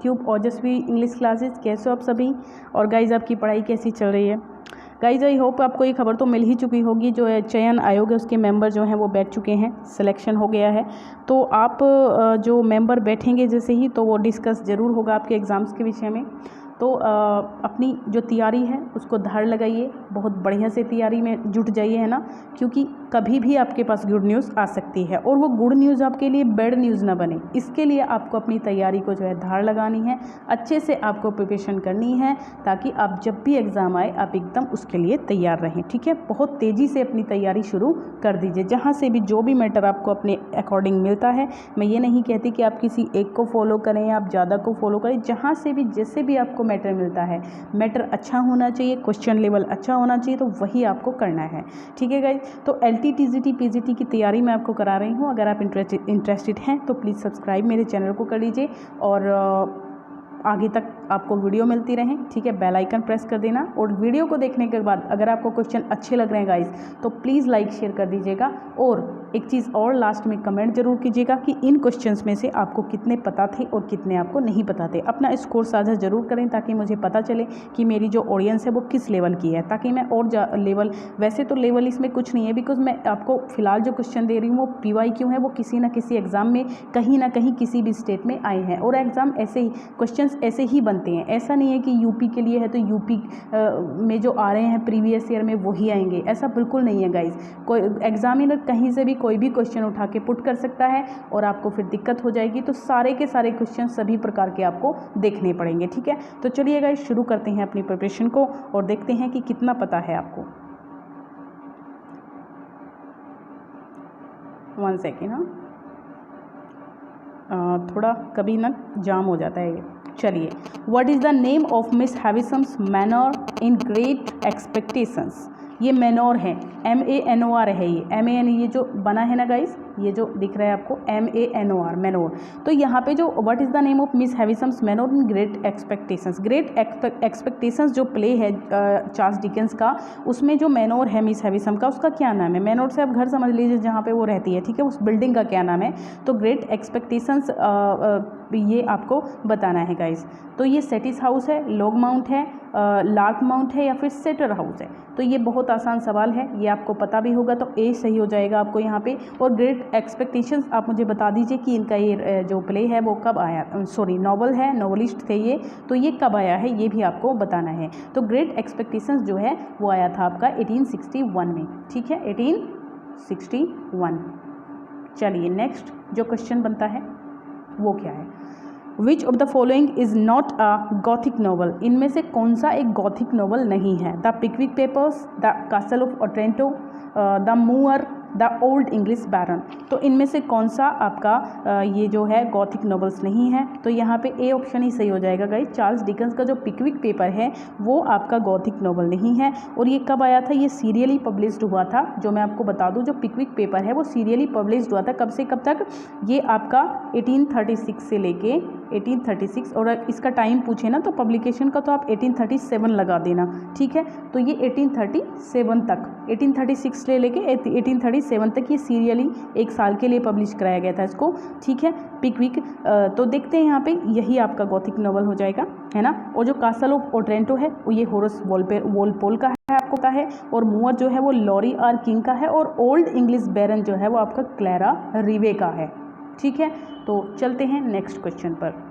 Tube ओजस्वी English classes. कैसे हो आप सभी? और गाइज आपकी पढ़ाई कैसी चल रही है? गाइज आई होप आपको ये खबर तो मिल ही चुकी होगी, जो चयन आयोग है उसके मेंबर जो हैं वो बैठ चुके हैं, सिलेक्शन हो गया है। तो आप जो मेंबर बैठेंगे जैसे ही, तो वो डिस्कस ज़रूर होगा आपके एग्ज़ाम्स के विषय में। तो अपनी जो तैयारी है उसको धार लगाइए, बहुत बढ़िया से तैयारी में जुट जाइए, है ना, क्योंकि कभी भी आपके पास गुड न्यूज़ आ सकती है और वो गुड न्यूज़ आपके लिए बैड न्यूज़ ना बने। इसके लिए आपको अपनी तैयारी को जो है धार लगानी है, अच्छे से आपको प्रिपरेशन करनी है, ताकि आप जब भी एग्ज़ाम आए आप एकदम उसके लिए तैयार रहें। ठीक है, बहुत तेज़ी से अपनी तैयारी शुरू कर दीजिए। जहाँ से भी जो भी मैटर आपको अपने अकॉर्डिंग मिलता है, मैं ये नहीं कहती कि आप किसी एक को फॉलो करें, आप ज़्यादा को फॉलो करें, जहाँ से भी जैसे भी आपको मैटर मिलता है, मैटर अच्छा होना चाहिए, क्वेश्चन लेवल अच्छा होना चाहिए, तो वही आपको करना है। ठीक है गाइज, तो LT TGT PGT की तैयारी मैं आपको करा रही हूँ। अगर आप इंटरेस्टेड हैं तो प्लीज़ सब्सक्राइब मेरे चैनल को कर लीजिए और आगे तक आपको वीडियो मिलती रहें। ठीक है, बेल आइकन प्रेस कर देना, और वीडियो को देखने के बाद अगर आपको क्वेश्चन अच्छे लग रहे हैं गाइज, तो प्लीज़ लाइक शेयर कर दीजिएगा। और एक चीज़ और लास्ट में कमेंट जरूर कीजिएगा कि इन क्वेश्चंस में से आपको कितने पता थे और कितने आपको नहीं पता थे। अपना स्कोर साझा जरूर करें, ताकि मुझे पता चले कि मेरी जो ऑडियंस है वो किस लेवल की है, ताकि मैं और लेवल, वैसे तो लेवल इसमें कुछ नहीं है, बिकॉज मैं आपको फिलहाल जो क्वेश्चन दे रही हूँ वो PYQ है, वो किसी ना किसी एग्ज़ाम में कहीं ना कहीं किसी भी स्टेट में आए हैं, और एग्ज़ाम ऐसे ही क्वेश्चन ऐसे ही बनते हैं। ऐसा नहीं है कि यूपी के लिए है तो यूपी में जो आ रहे हैं प्रीवियस ईयर में वही आएंगे, ऐसा बिल्कुल नहीं है गाइज। कोई एग्जामिनर कहीं से भी कोई भी क्वेश्चन उठा के पुट कर सकता है और आपको फिर दिक्कत हो जाएगी। तो सारे के सारे क्वेश्चन सभी प्रकार के आपको देखने पड़ेंगे। ठीक है, तो चलिए गाइज शुरू करते हैं अपनी प्रिपरेशन को और देखते हैं कि कितना पता है आपको। 1 सेकेंड, हाँ, थोड़ा कभी ना जाम हो जाता है ये। चलिए, what is the name of Miss Havisham's manor in Great Expectations? ये मैनोर है, MANOR है, ये MAN, ये जो बना है ना गाइस, ये जो दिख रहा है आपको MANOR, मैनोर। तो यहाँ पे जो what is the name of Miss Havisham's manor in Great Expectations, Great Expectations जो प्ले है चार्ल्स डिकेंस का, उसमें जो मैनोर है मिस हैविसम का, उसका क्या नाम है? मैनोर से आप घर समझ लीजिए जहाँ पे वो रहती है। ठीक है, उस बिल्डिंग का क्या नाम है? तो ग्रेट एक्सपेक्टेशंस ये आपको बताना है गाइस। तो ये सेटिस हाउस है, लॉग माउंट है, लार्क माउंट है, या फिर सेटर हाउस है? तो ये बहुत आसान सवाल है, ये आपको पता भी होगा, तो A सही हो जाएगा आपको यहाँ पे। और ग्रेट एक्सपेक्टेशंस आप मुझे बता दीजिए कि इनका ये जो प्ले है वो कब आया, सॉरी नॉवल है, नॉवलिस्ट थे ये, तो ये कब आया है ये भी आपको बताना है। तो ग्रेट एक्सपेक्टेशंस जो है वो आया था आपका 1861 में। ठीक है, 1861। चलिए नेक्स्ट जो क्वेश्चन बनता है वो क्या है? Which of the following is not a gothic novel? इनमें से कौन सा एक गॉथिक नॉवल नहीं है? The Pickwick Papers, the Castle of Otranto, the Moor, the Old English Baron. तो इनमें से कौन सा आपका ये जो है गॉथिक नॉवेल्स नहीं है? तो यहाँ पे A ऑप्शन ही सही हो जाएगा गाइस। चार्ल्स डिकेंस का जो पिकविक पेपर है वो आपका गॉथिक नॉवल नहीं है। और ये कब आया था? ये सीरियली पब्लिश्ड हुआ था। जो मैं आपको बता दूं, जो पिकविक पेपर है वो सीरियली पब्लिश्ड हुआ था। कब से कब तक? ये आपका 1836 से लेके 1836, और इसका टाइम पूछे ना तो पब्लिकेशन का, तो आप 1837 लगा देना। ठीक है, तो ये 1837 तक, 1836 से लेके 1837 तक ये सीरियली एक साल के लिए पब्लिश कराया गया था इसको। ठीक है, पिकविक। तो देखते हैं यहाँ पे, यही आपका गॉथिक नॉवल हो जाएगा, है ना। और जो कासल ऑफ ओट्रेंटो है वो ये होरस वॉलपोल का है, आपको पता है। और मूअर जो है वो लॉरी आर किंग का है। और ओल्ड इंग्लिश बैरन जो है वो आपका क्लैरा रिवे का है। ठीक है, तो चलते हैं नेक्स्ट क्वेश्चन पर।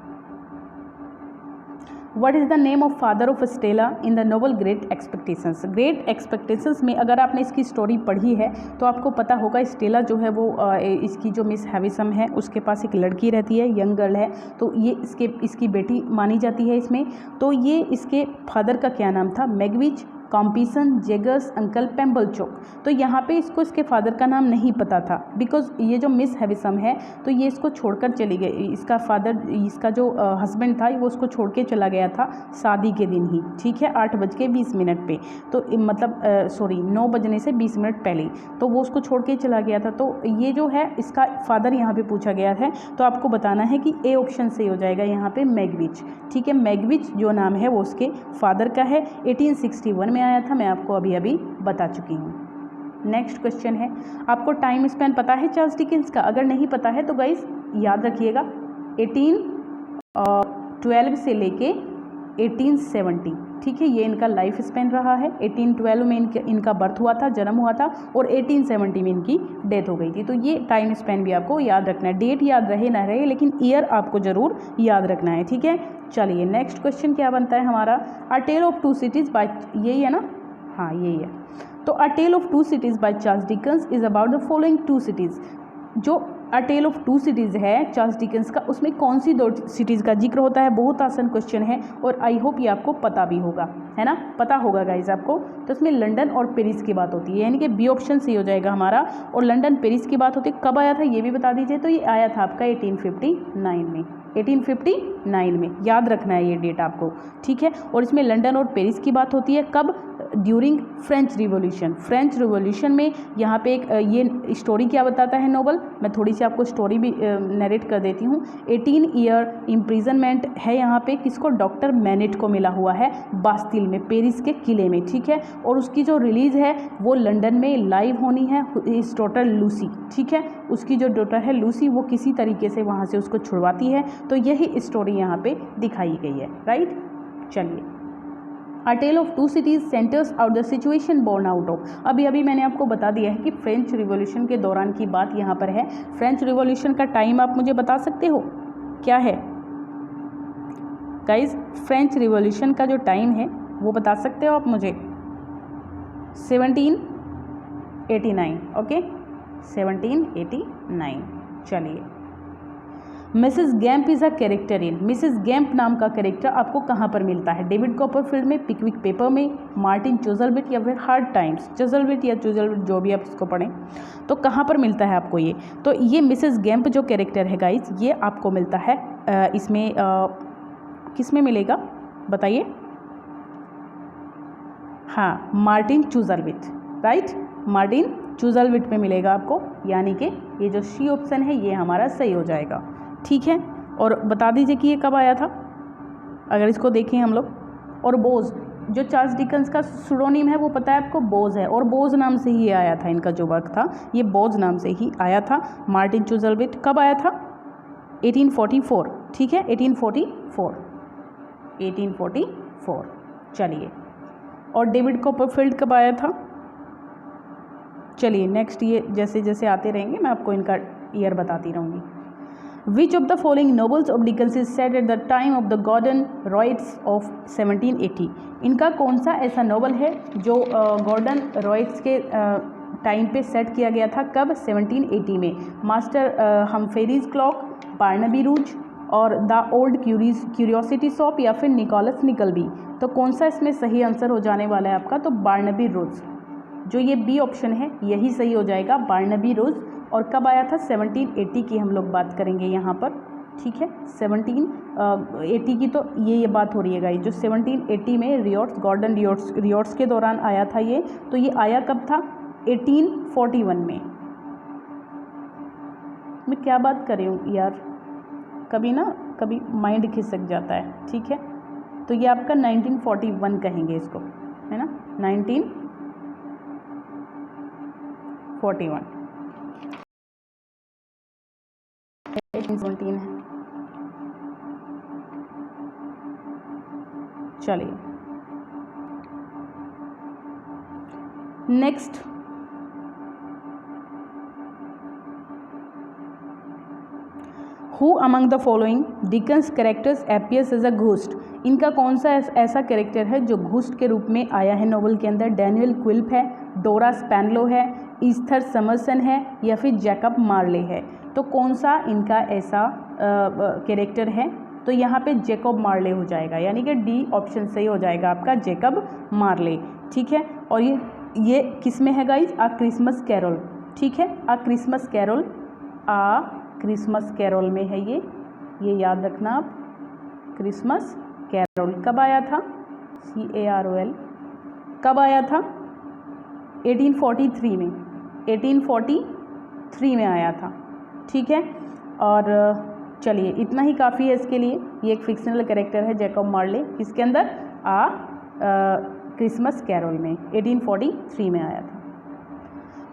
What is the name of father of Stella in the novel Great Expectations? Great Expectations में अगर आपने इसकी स्टोरी पढ़ी है तो आपको पता होगा, स्टेला जो है वो इसकी जो मिस हैविसम है उसके पास एक लड़की रहती है, यंग गर्ल है, तो ये इसकी बेटी मानी जाती है इसमें। तो ये इसके फादर का क्या नाम था? Magwitch, Compeyson, Jaggers, Uncle Pumblechook. तो यहाँ पे इसको इसके फादर का नाम नहीं पता था, बिकॉज ये जो मिस हैविसम है तो ये इसको छोड़कर चली गई। इसका फादर, इसका जो हस्बैंड था वो उसको छोड़ के चला गया था शादी के दिन ही। ठीक है, 8:20 पे, तो मतलब सॉरी 9 बजने से 20 मिनट पहले, तो वो उसको छोड़ के चला गया था। तो ये जो है इसका फादर यहाँ पे पूछा गया है, तो आपको बताना है कि A ऑप्शन सही हो जाएगा यहाँ पे, मैगविच। ठीक है, मैगविच जो नाम है वो उसके फादर का है, 1861 में आया था, मैं आपको अभी बता चुकी हूँ। नेक्स्ट क्वेश्चन है, आपको टाइम स्पैन पता है चार्ल्स डिकेंस का? अगर नहीं पता है तो गाइस याद रखिएगा, 1812 से लेके 1870, ठीक है, ये इनका लाइफ स्पेन रहा है। 1812 में इनका बर्थ हुआ था, जन्म हुआ था, और 1870 में इनकी डेथ हो गई थी। तो ये टाइम स्पेन भी आपको याद रखना है, डेट याद रहे ना रहे लेकिन ईयर आपको ज़रूर याद रखना है, ठीक है। चलिए नेक्स्ट क्वेश्चन क्या बनता है हमारा, A tell of to Cities by, यही है ना, हाँ यही है। तो A tell of to Cities by Charles Dickens is about the following two cities. जो A tell of to Cities है चार्ल्स डिकेंस का, उसमें कौन सी दो सिटीज़ का जिक्र होता है। बहुत आसान क्वेश्चन है और आई होप ये आपको पता भी होगा, है ना, पता होगा गाइज आपको। तो इसमें लंदन और पेरिस की बात होती है, यानी कि बी ऑप्शन सही हो जाएगा हमारा। और लंदन पेरिस की बात होती है, कब आया था ये भी बता दीजिए। तो ये आया था आपका 1859 में, 1859 में, याद रखना है ये डेट आपको, ठीक है। और इसमें लंदन और पेरिस की बात होती है कब, during French revolution. French revolution में यहाँ पे एक ये स्टोरी क्या बताता है नोवेल, मैं थोड़ी सी आपको स्टोरी भी नरेट कर देती हूँ। 18 ईयर इम्प्रिजनमेंट है यहाँ पे, किसको, डॉक्टर मैनेट को मिला हुआ है बास्तिल में, पेरिस के किले में, ठीक है। और उसकी जो रिलीज़ है वो लंदन में लाइव होनी है। इस डॉटर लूसी, ठीक है, उसकी जो डॉटर है लूसी, वो किसी तरीके से वहाँ से उसको छुड़वाती है। तो यही स्टोरी यहाँ पे दिखाई गई है, राइट। चलिए, A tell of to Cities centres out the situation born out of. अभी मैंने आपको बता दिया है कि फ्रेंच रिवॉल्यूशन के दौरान की बात यहाँ पर है। फ्रेंच रिवॉल्यूशन का टाइम आप मुझे बता सकते हो क्या है गाइज, फ्रेंच रिवॉल्यूशन का जो टाइम है वो बता सकते हो आप मुझे। 1789, ओके, 1789। चलिए, Mrs Gamp is a character in, Mrs Gamp नाम का कैरेक्टर आपको कहाँ पर मिलता है। डेविड कॉपरफील्ड में, पिकविक पेपर में, मार्टिन चुज़लविट या फिर हार्ड टाइम्स, चुज़लविट या चुज़लविट जो भी आप इसको पढ़ें, तो कहाँ पर मिलता है आपको ये। तो ये मिसेस गैम्प जो कैरेक्टर है गाइज, ये आपको मिलता है इसमें किस में मिलेगा बताइए। हाँ, मार्टिन चुज़लविट, राइट, मार्टिन चुज़लविट में मिलेगा आपको, यानी कि ये जो सी ऑप्शन है ये हमारा सही हो जाएगा, ठीक है। और बता दीजिए कि ये कब आया था, अगर इसको देखें हम लोग। और बोज, जो चार्ल्स डिकेंस का सुडोनिम है वो पता है आपको, बोज है, और बोज नाम से ही आया था, इनका जो वर्क था ये बोज नाम से ही आया था। मार्टिन चुज़लविट कब आया था, 1844, ठीक है, 1844। चलिए, और डेविड कॉपरफील्ड कब आया था। चलिए नेक्स्ट, ये जैसे जैसे आते रहेंगे मैं आपको इनका ईयर बताती रहूँगी। Which of the following novels of Dickens is set at the time of the Gordon Riots of 1780। इनका कौन सा ऐसा नॉवल है जो गॉर्डन रॉयट्स के टाइम पे सेट किया गया था, कब, 1780 में। Master Humphrey's Clock, Barnaby Rudge, और द ओल्ड क्यूरियोसिटी शॉप, या फिर निकोलस निकलबी। तो कौन सा इसमें सही आंसर हो जाने वाला है आपका, तो बार्नबी रूज, जो ये बी ऑप्शन है यही सही हो जाएगा, बार्नबी रूज। और कब आया था, 1780 की हम लोग बात करेंगे यहाँ पर, ठीक है। 1780 की तो ये बात हो रही है गाइस, जो 1780 में रियोट्स, गॉर्डन रियोट्स के दौरान आया था ये। तो ये आया कब था, 1841 में। मैं क्या बात कर रही हूँ यार, कभी माइंड खिसक जाता है, ठीक है। तो ये आपका 1941 कहेंगे इसको, है ना, 1941, 1817 है। चलिए next, who among the following Dickens characters appears as a ghost. इनका कौन सा ऐसा कैरेक्टर है जो घोस्ट के रूप में आया है नोवेल के अंदर। डैनियल क्विल्प है, डोरा स्पैनलो है, ईस्थर समरसन है, या फिर जैकब मार्ले है। तो कौन सा इनका ऐसा कैरेक्टर है, तो यहाँ पे जैकब मार्ले हो जाएगा, यानी कि डी ऑप्शन सही हो जाएगा आपका, जैकब मार्ले, ठीक है। और ये किस में है गाइज, आ क्रिसमस कैरोल, ठीक है, आ क्रिसमस कैरोल, आ क्रिसमस कैरोल में है ये याद रखना आप। क्रिसमस कैरोल कब आया था, CAROL, कब आया था, 1843 में, 1843 में आया था, ठीक है। और चलिए इतना ही काफ़ी है इसके लिए। ये एक फिक्शनल कैरेक्टर है जैकब मार्ले, किसके अंदर, क्रिसमस कैरोल में, 1843 में आया था।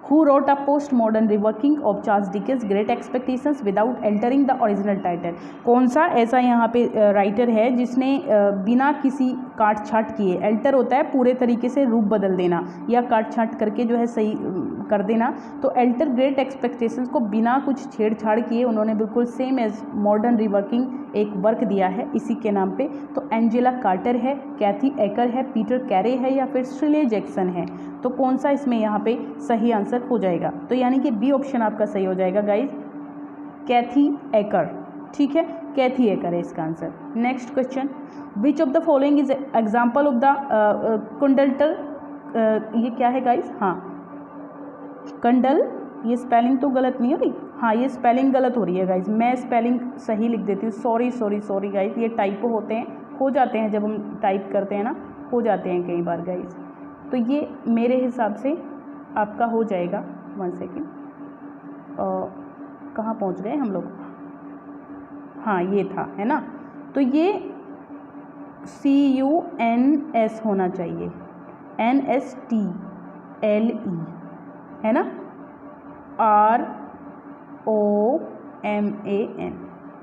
Who wrote a postmodern reworking of Charles Dickens Great Expectations without altering the original title. कौन सा ऐसा यहाँ पे राइटर है जिसने बिना किसी काट छाट किए, एल्टर होता है पूरे तरीके से रूप बदल देना या काट छाट करके जो है सही कर देना, तो एल्टर ग्रेट एक्सपेक्टेशंस को बिना कुछ छेड़छाड़ किए उन्होंने बिल्कुल सेम एज मॉडर्न रिवर्किंग एक वर्क दिया है इसी के नाम पे। तो एंजेला कार्टर है, कैथी एकर है, पीटर कैरे है या फिर श्रिले जैक्सन है। तो कौन सा इसमें यहाँ पे सही आंसर हो जाएगा? तो यानी कि बी ऑप्शन आपका सही हो जाएगा गाइज, कैथी एकर। ठीक है, कैथी एकर है इसका answer. Next question, which of the following is example of the Kunstlerroman, ये क्या है गाइज? हाँ कंडल, ये स्पेलिंग तो गलत नहीं हो रही, हाँ ये स्पेलिंग गलत हो रही है गाइज, मैं स्पेलिंग सही लिख देती हूँ, सॉरी सॉरी सॉरी गाइज, ये टाइपो होते हैं, हो जाते हैं जब हम टाइप करते हैं ना, हो जाते हैं कई बार गाइज। तो ये मेरे हिसाब से आपका हो जाएगा, 1 सेकेंड, कहाँ पहुँच गए हम लोग? हाँ ये था, है ना। तो ये CUNS होना चाहिए, NSTLE है ना, ROMAN,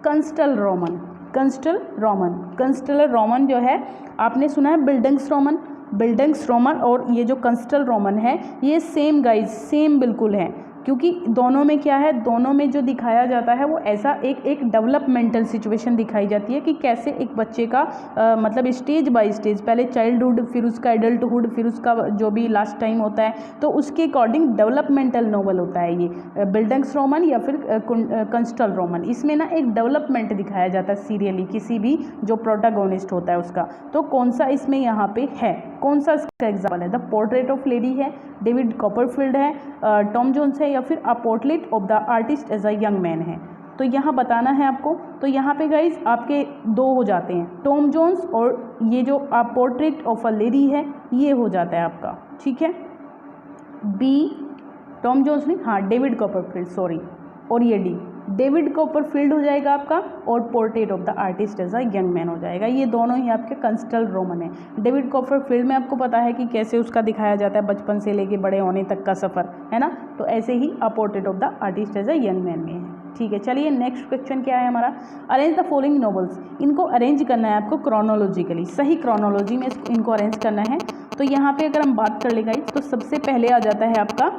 कंस्टल रोमन। कंस्टल रोमन, कंस्टल रोमन जो है आपने सुना है बिल्डिंग्स रोमन, बिल्डिंग्स रोमन और ये जो कंस्टल रोमन है ये सेम गाइज, सेम बिल्कुल है, क्योंकि दोनों में क्या है, दोनों में जो दिखाया जाता है वो ऐसा एक डेवलपमेंटल सिचुएशन दिखाई जाती है कि कैसे एक बच्चे का मतलब स्टेज बाय स्टेज, पहले चाइल्डहुड फिर उसका एडल्टहुड फिर उसका जो भी लास्ट टाइम होता है, तो उसके अकॉर्डिंग डेवलपमेंटल नॉवल होता है ये बिल्डिंग्स रोमन या फिर कंस्टल रोमन। इसमें ना एक डेवलपमेंट दिखाया जाता है सीरियली किसी भी जो प्रोटागोनिस्ट होता है उसका। तो कौन सा इसमें यहाँ पे है, कौन सा इसका एग्जाम्पल है? द पोर्ट्रेट ऑफ लेडी है, डेविड कॉपरफील्ड है, टॉम जोन्स है या फिर a portrait of the artist as a young man है। तो यहाँ बताना है आपको। तो यहाँ पे गाइज आपके 2 हो जाते हैं, टॉम जोन्स और ये जो a portrait of a lady है ये हो जाता है आपका। ठीक है, बी टॉम जोन्स नहीं, हाँ डेविड कॉपरफील्ड, सॉरी, और ये डी डेविड कॉपरफील्ड हो जाएगा आपका और portrait of the artist as a young man हो जाएगा। ये दोनों ही आपके कंस्टल रोमन है। डेविड कॉपरफील्ड में आपको पता है कि कैसे उसका दिखाया जाता है बचपन से लेके बड़े होने तक का सफ़र, है ना। तो ऐसे ही A portrait of the artist as a young Man में है। ठीक है, चलिए नेक्स्ट क्वेश्चन क्या है हमारा, अरेंज द फॉलोइंग नॉवेल्स। इनको अरेंज करना है आपको क्रोनोलॉजिकली, सही क्रोनोलॉजी में इनको अरेंज करना है। तो यहाँ पे अगर हम बात कर ले गाइस तो सबसे पहले आ जाता है आपका,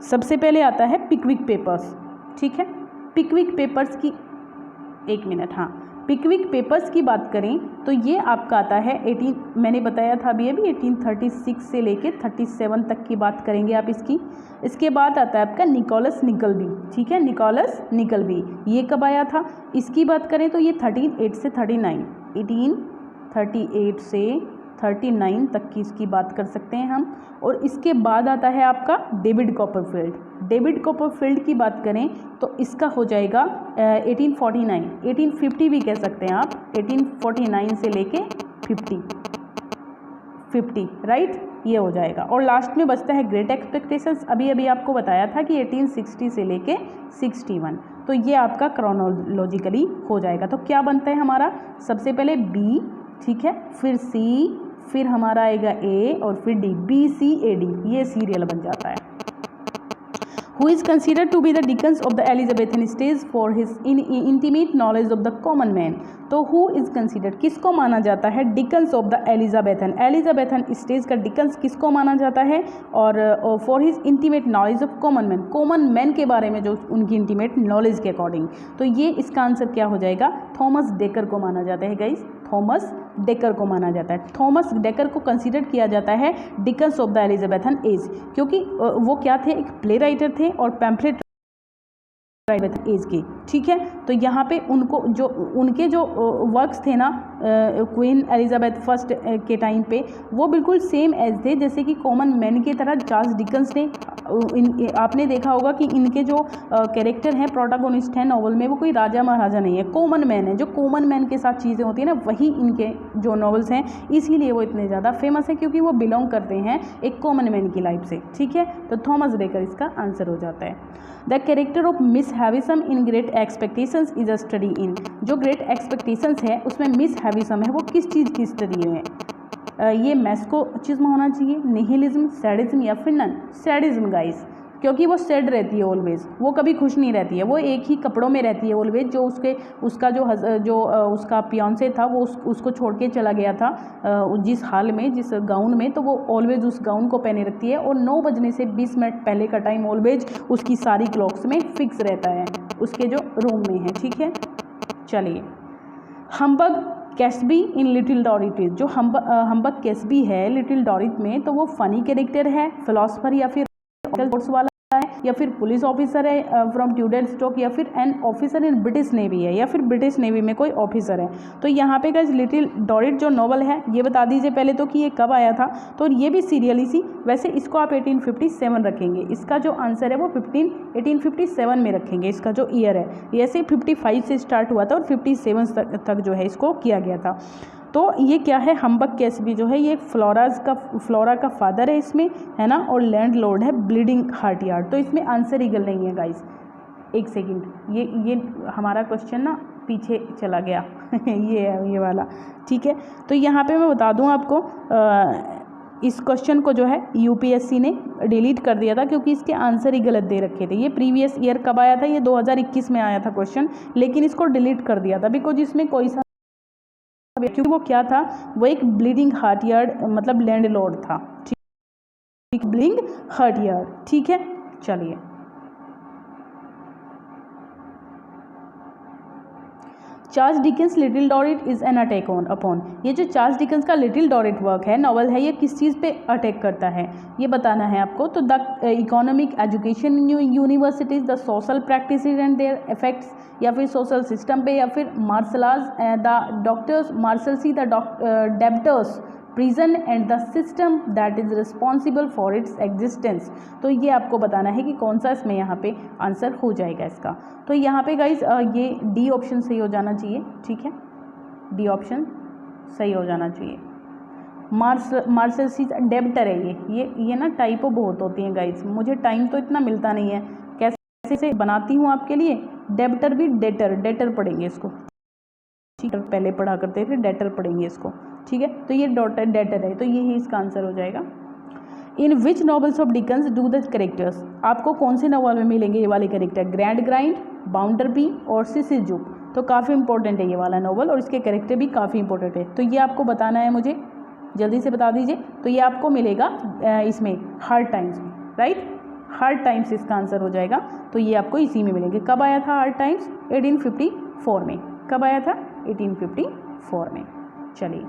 सबसे पहले आता है पिकविक पेपर्स। ठीक है, पिकविक पेपर्स की, 1 मिनट, हाँ पिकविक पेपर्स की बात करें तो ये आपका आता है 18, मैंने बताया था अभी 1836 से लेके 37 तक की बात करेंगे आप इसकी। इसके बाद आता है आपका निकोलस निकलबी। ठीक है, निकोलस निकलबी ये कब आया था, इसकी बात करें तो ये 1838 से 39, 1838 से 39 तक की इसकी बात कर सकते हैं हम। और इसके बाद आता है आपका डेविड कॉपरफील्ड। डेविड कॉपरफील्ड की बात करें तो इसका हो जाएगा 1849, 1850 भी कह सकते हैं आप, 1849 से लेके 50 राइट, ये हो जाएगा। और लास्ट में बचता है ग्रेट एक्सपेक्टेशंस, अभी अभी आपको बताया था कि 1860 से लेके 61, तो ये आपका क्रोनोलॉजिकली हो जाएगा। तो क्या बनता है हमारा, सबसे पहले बी, ठीक है, फिर सी, फिर हमारा आएगा ए और फिर डी, BCAD ये सीरियल बन जाता है। Who is considered to be the Dickens of the Elizabethan stage for his intimate knowledge of the common man। तो who is considered, किसको माना जाता है Dickens of the Elizabethan stage का डिकन्स किसको माना जाता है, और for his intimate knowledge of common man के बारे में जो उनकी इंटीमेट नॉलेज के अकॉर्डिंग। तो ये इसका आंसर क्या हो जाएगा, थॉमस डेकर को माना जाता है गाइस, थॉमस डेकर को माना जाता है। थॉमस डेकर को कंसीडर किया जाता है Dickens of the Elizabethan age, क्योंकि वो क्या थे, एक प्ले राइटर थे और पैम्फलेट एलिजाबेथन एज के। ठीक है, तो यहाँ पे उनको जो उनके जो वर्क्स थे ना क्वीन एलिजाबेथ फर्स्ट के टाइम पे, वो बिल्कुल सेम एज थे जैसे कि कॉमन मैन की तरह चार्ल्स डिकन्स ने। आपने देखा होगा कि इनके जो कैरेक्टर हैं, प्रोटागोनिस्ट हैं नॉवल में, वो कोई राजा महाराजा नहीं है, कॉमन मैन है। जो कॉमन मैन के साथ चीज़ें होती हैं ना, वही इनके जो नॉवेल्स हैं, इसीलिए वो इतने ज़्यादा फेमस है, क्योंकि वो बिलोंग करते हैं एक कॉमन मैन की लाइफ से। ठीक है, तो थॉमस डेकर इसका आंसर हो जाता है। The character of Miss Havisham in Great Expectations is a study in. जो ग्रेट एक्सपेक्टेशंस है उसमें मिस हैविसम है, वो किस चीज़ की स्टडी है, ये मैस्कोचिज्म होना चाहिए, निहिलिज्म, सैडिज्म या फिर नन। सैडिज्म गाइस, क्योंकि वो सैड रहती है ऑलवेज, वो कभी खुश नहीं रहती है, वो एक ही कपड़ों में रहती है ऑलवेज। जो उसका जो उसका पियांसे था वो उसको छोड़ के चला गया था जिस हाल में, जिस गाउन में, तो वो ऑलवेज उस गाउन को पहने रखती है। और 9 बजने से 20 मिनट पहले का टाइम ऑलवेज उसकी सारी क्लॉक्स में फिक्स रहता है, उसके जो रूम में है, ठीक है। चलिए, हम्बग कैस्बी इन लिटिल डॉरिट, जो हम्बग कैस्बी है लिटिल डॉरिट में, तो वो फनी कैरेक्टर है, फिलोसफर या फिर वाला है, या फिर पुलिस ऑफिसर है फ्रॉम ट्यूडर स्टॉक, या फिर an officer in British navy है, या फिर ब्रिटिश नेवी में कोई ऑफिसर है। तो यहाँ पे गाइस लिटिल डॉरिट जो नॉवल है, ये बता दीजिए पहले तो कि ये कब आया था। तो ये भी सीरियल सी, वैसे इसको आप 1857 रखेंगे। इसका जो आंसर है वो 1857 में रखेंगे, इसका जो ईयर है। ऐसे 55 से स्टार्ट हुआ था और 57 तक जो है इसको किया गया था। तो ये क्या है, हम्बग कैस्बी जो है ये फ्लोरा का फादर है इसमें, है ना, और लैंडलॉर्ड है ब्लीडिंग हार्ट यार्ड। तो इसमें आंसर ईगल नहीं है गाइस। एक सेकंड, ये हमारा क्वेश्चन ना पीछे चला गया ये है ये वाला, ठीक है। तो यहाँ पे मैं बता दूँ आपको, इस क्वेश्चन को जो है यूपीएससी ने डिलीट कर दिया था क्योंकि इसके आंसर ही गलत दे रखे थे। ये प्रीवियस ईयर कब आया था, ये 2021 में आया था क्वेश्चन, लेकिन इसको डिलीट कर दिया था बिकॉज इसमें कोई सा, क्योंकि वो क्या था, वो एक ब्लीडिंग हार्ट यार्ड मतलब लैंडलॉर्ड था, ठीक, ब्लीडिंग हार्ट यार्ड, ठीक है। चलिए, Charles Dickens Little Dorrit is an attack on upon, ये जो चार्ल्स डिकेंस का लिटिल डॉरिट वर्क है, नॉवल है, ये किस चीज़ पे अटैक करता है ये बताना है आपको। तो the economic education in universities, the social practices and their effects, या फिर सोशल सिस्टम पे, या फिर Marshalsea the doctors Marshalsea the debtors prison and the system that is responsible for its existence. तो ये आपको बताना है कि कौन सा इसमें यहाँ पे आंसर हो जाएगा इसका। तो यहाँ पे गाइज ये डी ऑप्शन सही हो जाना चाहिए, ठीक है, डी ऑप्शन सही हो जाना चाहिए। मार्शल सी डेब्टर है ये ना टाइपो बहुत होती हैं गाइज, मुझे टाइम तो इतना मिलता नहीं है, कैसे से बनाती हूँ आपके लिए। डेब्टर भी डेटर पढ़ेंगे इसको, ठीक है, पहले पढ़ा करते थे, डेटर पढ़ेंगे इसको, ठीक है। तो ये डेटर है, तो यही इसका आंसर हो जाएगा। In which novels of Dickens do the characters, आपको कौन से नॉवल में मिलेंगे ये वाले कैरेक्टर, ग्रैंड ग्राइंड, बाउंडरबी और सिसिजुक। तो काफ़ी इंपॉर्टेंट है ये वाला नॉवल और इसके कैरेक्टर भी काफ़ी इंपॉर्टेंट है। तो ये आपको बताना है मुझे, जल्दी से बता दीजिए। तो ये आपको मिलेगा इसमें हार्ड टाइम्स में, राइट, हार्ड टाइम्स इसका आंसर हो जाएगा। तो ये आपको इसी में मिलेंगे। कब आया था हार्ड टाइम्स, 1854 में। कब आया था, 1854 में। चलिए,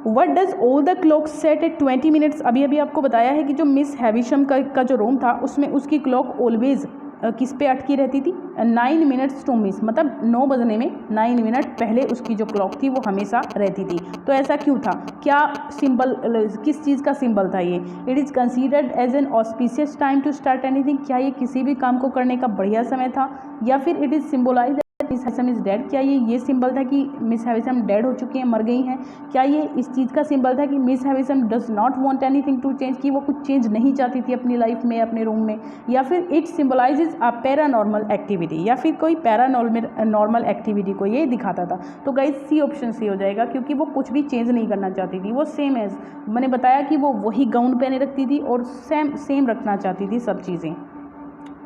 what does all the clock set at 20 minutes, अभी आपको बताया है कि जो मिस हैविशम का जो रूम था उसमें उसकी क्लॉक ऑलवेज किस पे अटकी रहती थी, 9 मिनट्स टू मिस, मतलब 9 बजने में 9 मिनट पहले उसकी जो क्लॉक थी वो हमेशा रहती थी। तो ऐसा क्यों था, क्या सिंबल, किस चीज़ का सिंबल था ये। It is considered as an auspicious time to start anything, क्या ये किसी भी काम को करने का बढ़िया समय था, या फिर it is symbolize Miss Havisham is dead, क्या ये सिंबल था कि मिस हैविशम डेड हो चुकी हैं, मर गई हैं। क्या ये इस चीज़ का सिंबल था कि Miss Havisham does not want anything to change, कि वो कुछ चेंज नहीं चाहती थी अपनी लाइफ में, अपने रूम में, या फिर it symbolises a paranormal activity, या फिर कोई पैरानॉर्मल एक्टिविटी को ये दिखाता था। तो गाइस सी ऑप्शन सी हो जाएगा, क्योंकि वो कुछ भी चेंज नहीं करना चाहती थी, वो सेम एज मैंने बताया कि वो वही गाउन पहने रखती थी और सेम रखना चाहती थी सब चीज़ें,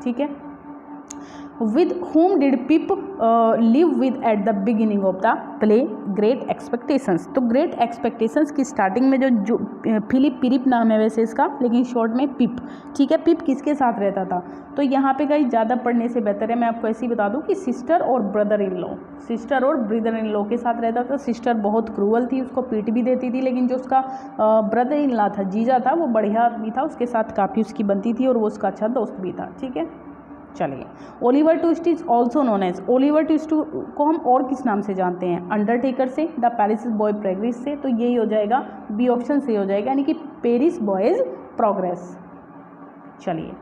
ठीक है। With whom did Pip live with at the beginning of the play Great Expectations? तो Great Expectations की स्टार्टिंग में जो फिलिप पिरिप नाम है वैसे इसका, लेकिन शॉर्ट में पिप, ठीक है। पिप किसके साथ रहता था, तो यहाँ पे गाइस ज़्यादा पढ़ने से बेहतर है मैं आपको ऐसे ही बता दूँ कि सिस्टर और ब्रदर इन लॉ के साथ रहता था। सिस्टर बहुत क्रूअल थी, उसको पीट भी देती थी, लेकिन जो उसका ब्रदर इन लॉ था, जीजा था, वो बढ़िया आदमी था, उसके साथ काफ़ी उसकी बनती थी और वो उसका अच्छा दोस्त भी था, ठीक है। चलिए, Oliver Twist is also known as, Oliver Twist को हम और किस नाम से जानते हैं, अंडरटेकर से, द पेरिस बॉय प्रोग्रेस से। तो यही हो जाएगा, बी ऑप्शन से हो जाएगा, यानी कि पेरिस बॉयज प्रोग्रेस। चलिए,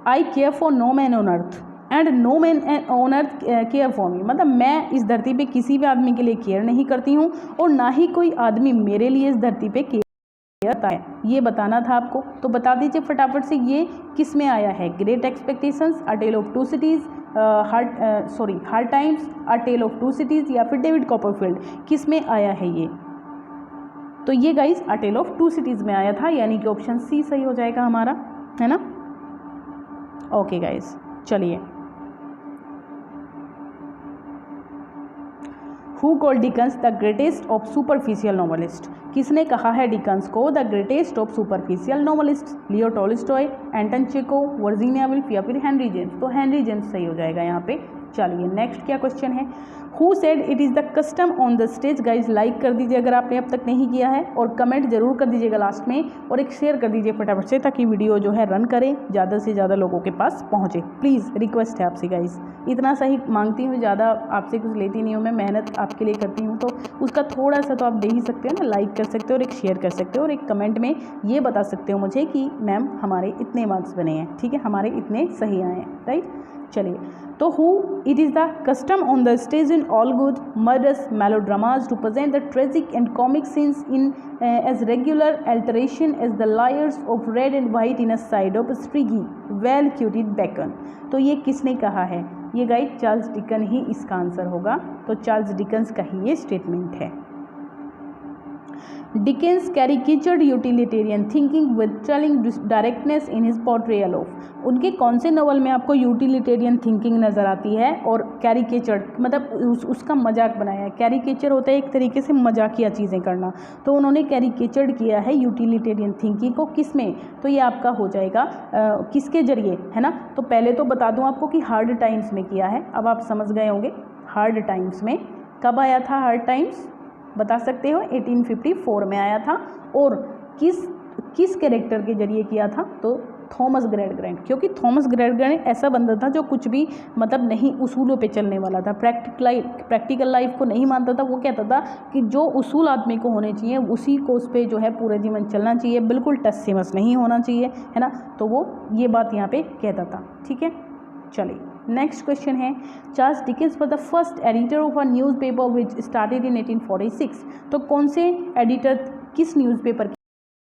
I care for no man on earth and no man on earth care for me, मतलब मैं इस धरती पे किसी भी आदमी के लिए केयर नहीं करती हूँ और ना ही कोई आदमी मेरे लिए इस धरती पे केयर करता है, ये बताना था आपको। तो बता दीजिए फटाफट से, ये किस में आया है, great expectations, a tell of two cities, hard times, a tell of to cities या फिर डेविड कॉपरफील्ड, किस में आया है ये? तो ये guys a tell of to cities में आया था, यानी कि ऑप्शन सी सही हो जाएगा हमारा, है ना। ओके गाइस, चलिए। Who called Dickens the greatest of superficial novelist? किसने कहा है डिकन्स को the greatest of superficial novelist? Leo Tolstoy, Anton Chekhov, Virginia Woolf या फिर हेनरी जेम्स? तो हेनरी जेम्स सही हो जाएगा यहाँ पे। चलिए नेक्स्ट क्या क्वेश्चन है, who said it is the custom on the stage? Guys like कर दीजिए अगर आपने अब तक नहीं किया है, और कमेंट जरूर कर दीजिएगा लास्ट में, और एक शेयर कर दीजिए फटाफट से, ताकि वीडियो जो है रन करे, ज़्यादा से ज़्यादा लोगों के पास पहुँचे। प्लीज़ रिक्वेस्ट है आपसे गाइज, इतना सा ही मांगती हूँ, ज़्यादा आपसे कुछ लेती नहीं हूँ, मैं मेहनत आपके लिए करती हूँ, तो उसका थोड़ा सा तो आप दे ही सकते हो ना, लाइक कर सकते हो और एक शेयर कर सकते हो, और एक कमेंट में ये बता सकते हो मुझे कि मैम हमारे इतने मार्क्स बने हैं, ठीक है, हमारे इतने सही आए हैं, राइट। चलिए, तो who it is the custom on the stage in all good murders melodramas to present the tragic and comic scenes in as regular alteration as the layers of red and white in a side of streaky well cured bacon? तो ये किसने कहा है? ये guide Charles Dickens ही इसका answer होगा, तो Charles Dickens का ही ये स्टेटमेंट है। Dickens caricatured utilitarian thinking with telling directness in his portrayal of? उनके कौन से नॉवल में आपको यूटिलिटेरियन थिंकिंग नज़र आती है और कैरिकेचर मतलब उसका मजाक बनाया है? कैरिकेचर होता है एक तरीके से मजाकिया चीज़ें करना, तो उन्होंने कैरिकेचर्ड किया है यूटिलिटेरियन थिंकिंग को, किस में? तो ये आपका हो जाएगा किसके जरिए, है ना। तो पहले तो बता दूं आपको कि हार्ड टाइम्स में किया है, अब आप समझ गए होंगे हार्ड टाइम्स में। कब आया था हार्ड टाइम्स, बता सकते हो? 1854 में आया था, और किस कैरेक्टर के जरिए किया था? तो थॉमस ग्रैडग्रैंट, क्योंकि थॉमस ग्रैडग्रैंट ऐसा बंदा था जो कुछ भी मतलब नहीं उसूलों पे चलने वाला था, प्रैक्टिकल लाइफ को नहीं मानता था। वो कहता था कि जो उसूल आदमी को होने चाहिए उसी को उस पर जो है पूरे जीवन चलना चाहिए, बिल्कुल टस से मस नहीं होना चाहिए, है ना। तो वो ये बात यहाँ पे कहता था, ठीक है। चलिए नेक्स्ट क्वेश्चन है, Charles Dickens was the first editor of a newspaper which started in 1846? तो कौन से एडिटर किस न्यूज़पेपर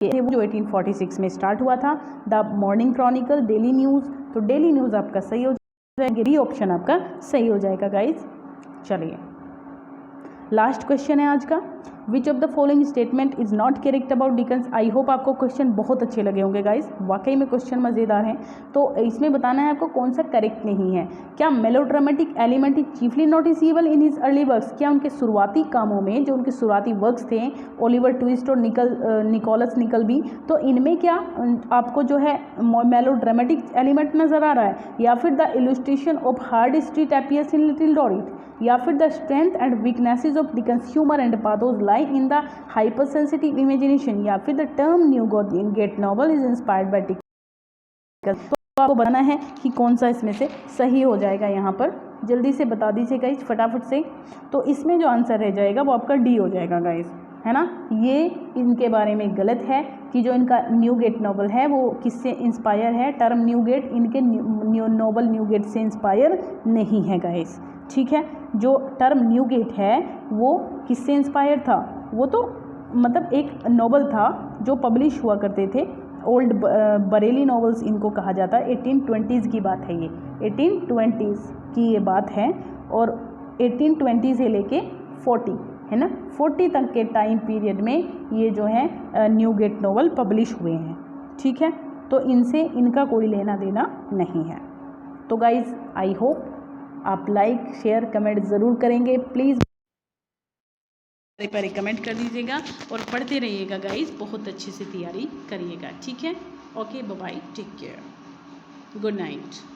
के वो जो 1846 में स्टार्ट हुआ था? The morning Chronicle, daily news? तो डेली न्यूज़ आपका सही हो जाएगा, बी ऑप्शन आपका सही हो जाएगा गाइज। चलिए लास्ट क्वेश्चन है आज का, विच of the following statement is not correct about Dickens? I hope आपको क्वेश्चन बहुत अच्छे लगे होंगे गाइस, वाकई में क्वेश्चन मज़ेदार हैं। तो इसमें बताना है आपको कौन सा करेक्ट नहीं है। क्या melodramatic element is chiefly noticeable in his early works? क्या उनके शुरुआती कामों में जो उनके शुरुआती वर्क्स थे, ओलिवर ट्विस्ट और निकोलस निकलबी, तो इनमें क्या आपको जो है मेलोड्रामेटिक एलिमेंट नज़र आ रहा है? या फिर the illustration of hard street appears in Little Dorrit? या फिर the strength and weaknesses of Dickens humour and pathos lie in the hypersensitive imagination? या फिर the term Newgate novel is inspired by Dickens? तो आपको बताना है कि कौन सा इसमें से सही हो जाएगा। यहाँ पर जल्दी से बता दीजिए गाइज फटाफट से। तो इसमें जो आंसर रह जाएगा वो आपका डी हो जाएगा गाइज, है ना। ये इनके बारे में गलत है कि जो इनका न्यू गेट नॉवल है वो किससे इंस्पायर है। टर्म न्यू गेट इनके नॉवल न्यू गेट से इंस्पायर नहीं है गाइज, ठीक है। जो टर्म न्यू गेट है वो किससे इंस्पायर था? वो तो मतलब एक नॉवल था जो पब्लिश हुआ करते थे, ओल्ड बरेली नॉवेल्स इनको कहा जाता है। 1820s की बात है ये, 1820s की ये बात है, और 1820 से लेके 40 है ना, 40 तक के टाइम पीरियड में ये जो है न्यू गेट नॉवल पब्लिश हुए हैं, ठीक है। तो इनसे इनका कोई लेना देना नहीं है। तो गाइज आई होप आप लाइक शेयर कमेंट ज़रूर करेंगे, प्लीज़ पर कमेंट कर दीजिएगा और पढ़ते रहिएगा गाइज, बहुत अच्छे से तैयारी करिएगा, ठीक है। Okay bye bye, take care, good night.